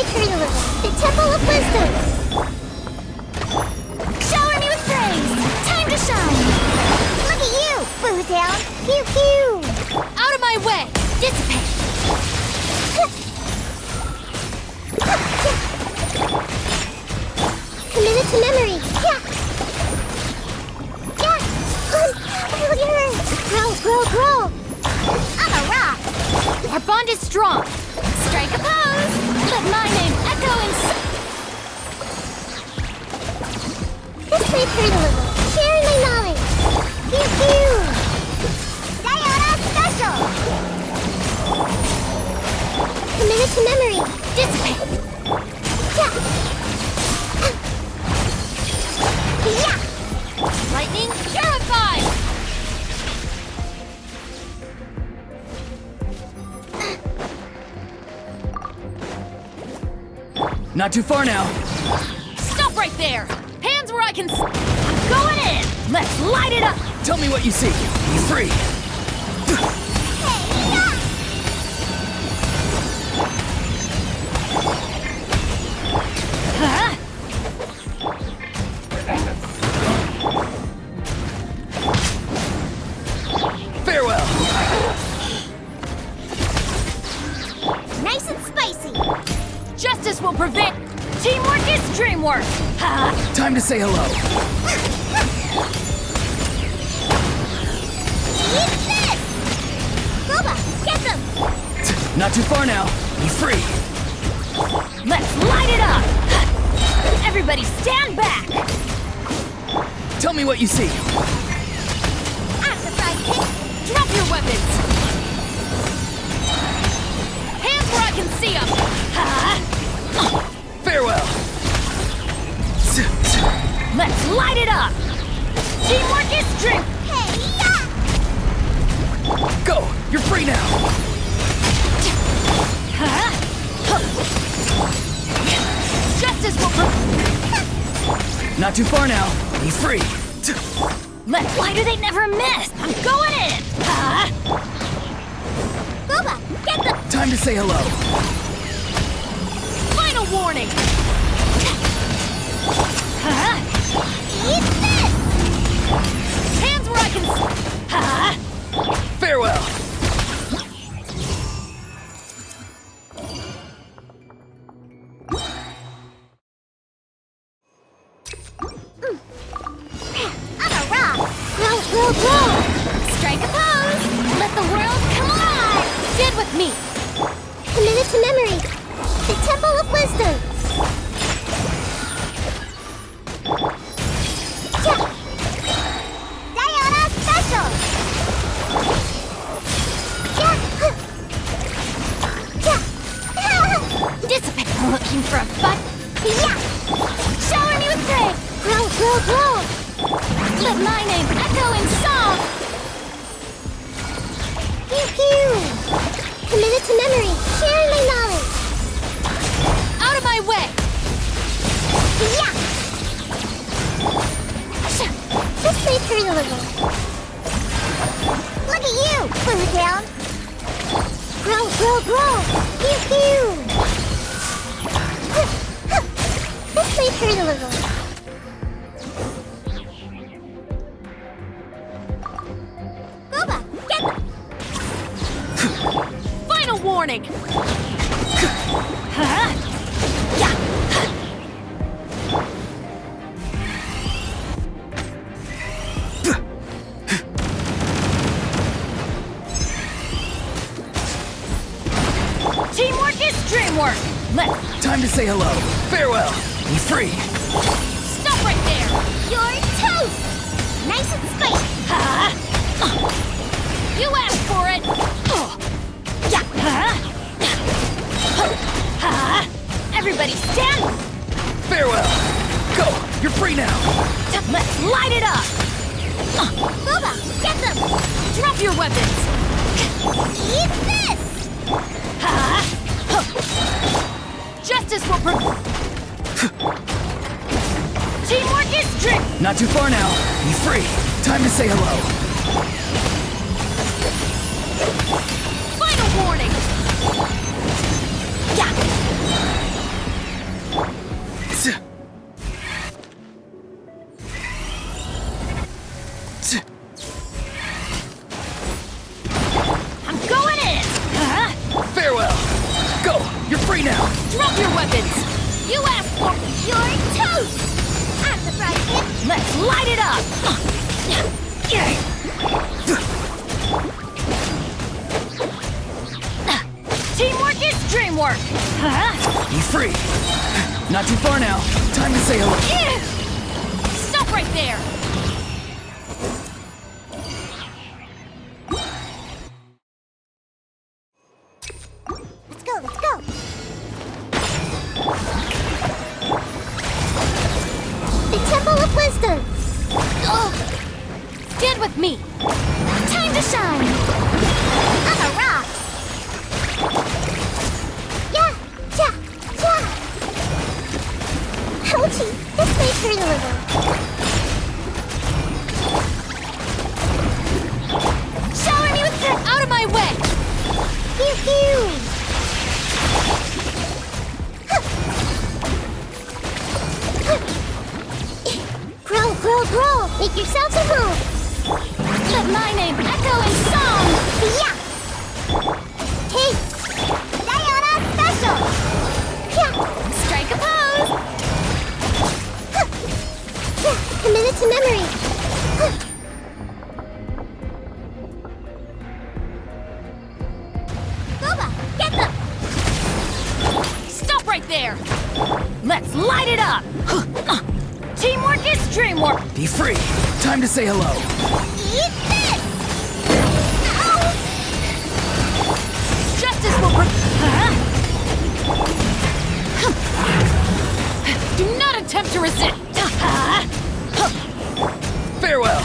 victory delivered. The Temple of Wisdom. Shower me with praise. Time to shine. Look at you, Bootown. Pew pew. Out of my way. Dissipate. Committed to memory. Yeah. Grow. I'm a rock. Our bond is strong. Strike a pose. Let my name echo in. This way pretty little. Sharing my knowledge. Pew pew. Diona special. Committed to memory. Dissipate. Yeah. Lightning purified. Not too far now. Stop right there! Hands where I can I'm going in! Let's light it up! Tell me what you see. Be free. Huh? Farewell. Nice and spicy. Justice will prevent. Teamwork is dreamwork! Ha! Time to say hello. Eat this! Boba, get them! Not too far now. Be free. Let's light it up! Everybody stand back! Tell me what you see. I'm the sidekick. Drop your weapons! Hands where I can see them! Ha! Farewell. Let's light it up! Teamwork is dream. Hey, Go! You're free now! Huh? Justice will Not too far now. Be free. Why do they never miss? I'm going in! Huh? Boba, get them! Time to say hello. Final warning! Huh? Eat this! Hands where I can Huh? Farewell. I'm a rock! Grow! Strike a pose! Let the world come alive! Stand with me! Committed to memory! The Temple of Wisdom! Diona special! Dissipate! Looking for a fight? Yeah! Shower me with praise! Grow! Let my name echo in song! Pew! Committed to memory! Sharing my knowledge! Out of my way! Yeah! This way pretty little. Look at you, Bootown! Grow! Pew! This way pretty little. Boba, get them! Final warning! Huh? Yeah! Teamwork is dreamwork! Time to say hello. Farewell. Be free. Stop right there! You're toast! Nice and spicy! Huh? You asked for it! Yeah! Huh? Huh? Everybody stand! Farewell. Go. You're free now. Let's light it up! Boba, get them! Drop your weapons! Eat this! Huh? Justice will Teamwork is dream! Not too far now. Be free. Time to say hello. Final warning! Yeah! You're free now! Drop your weapons! You asked for... You're toast! I'm the Fridgebloom. Let's light it up! Teamwork is dreamwork! Be free! Not too far now. Time to say hello. Stop right there! Let's go, let's go! The Temple of Wisdom! Stand with me! Time to shine! I'm a rock! Yeah! Yeah! Yeah! Ouchie! This may hurt a little. Shower me with dirt out of my way! Pew pew! Grow, grow, grow! Make yourselves a home! Let my name echo in song! Yeah! Hey! Diona special! Yeah! Strike a pose! Yeah! Committed to memory! Boba! Get them! Stop right there! Let's light it up! Teamwork is dreamwork! Be free! Time to say hello. Eat this! Ow! Justice will Do not attempt to resist! Farewell!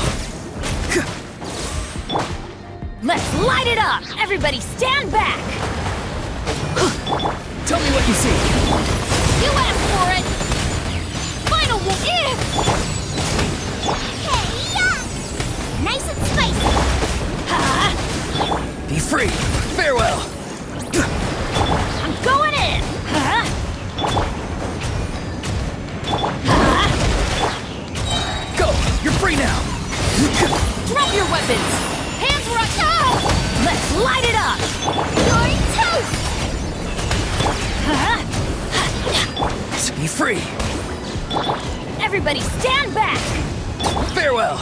Let's light it up! Everybody stand back! Tell me what you see. You asked for it! Final one! Hey, yeah! Nice and spicy! Be free! Farewell! I'm going in! Go! You're free now! Drop your weapons! Hands where I... Let's light it up! You're toast! Be free! Everybody stand back! Farewell!